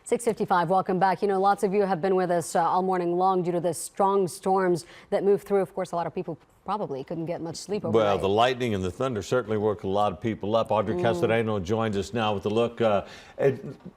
6:55, welcome back. You know, lots of you have been with us all morning long due to the strong storms that moved through. Of course, a lot of people probably couldn't get much sleep overnight. Well, the lightning and the thunder certainly woke a lot of people up. Audrey Castellano joins us now with a look.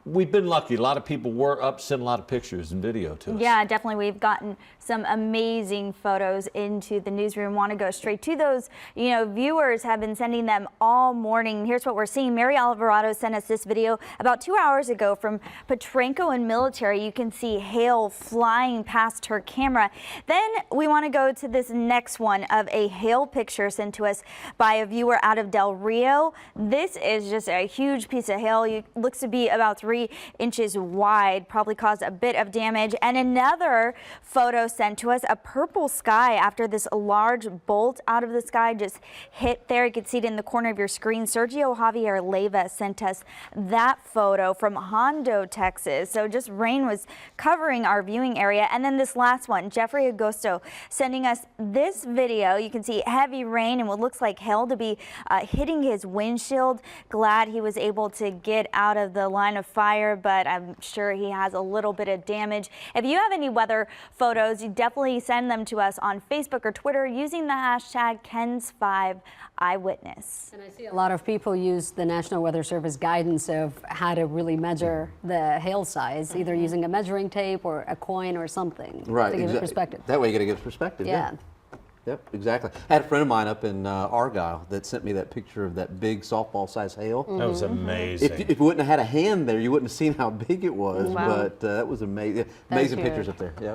We've been lucky. A lot of people were up, sent a lot of pictures and video to us. Yeah, definitely. We've gotten some amazing photos into the newsroom. Want to go straight to those. You know, viewers have been sending them all morning. Here's what we're seeing. Mary Alvarado sent us this video about 2 hours ago from Potranco and Military. You can see hail flying past her camera. Then we want to go to this next one of a hail picture sent to us by a viewer out of Del Rio. This is just a huge piece of hail. It looks to be about 3 inches wide, probably caused a bit of damage. And another photo sent to us, a purple sky after this large bolt out of the sky just hit there. You can see it in the corner of your screen. Sergio Javier Leyva sent us that photo from Hondo, Texas. So just rain was covering our viewing area. And then this last one, Jeffrey Agosto sending us this video. You can see heavy rain and what looks like hail to be hitting his windshield. Glad he was able to get out of the line of fire, but I'm sure he has a little bit of damage. If you have any weather photos, you definitely send them to us on Facebook or Twitter using the hashtag KENS5Eyewitness. And I see a lot of people use the National Weather Service guidance of how to really measure the hail size, either using a measuring tape or a coin or something to give it perspective. That way you get a good perspective. Yeah. Yep, exactly. I had a friend of mine up in Argyle that sent me that picture of that big softball-sized hail. That was amazing. If you wouldn't have had a hand there, you wouldn't have seen how big it was. Wow. But that was amazing. Amazing pictures up there. Yep.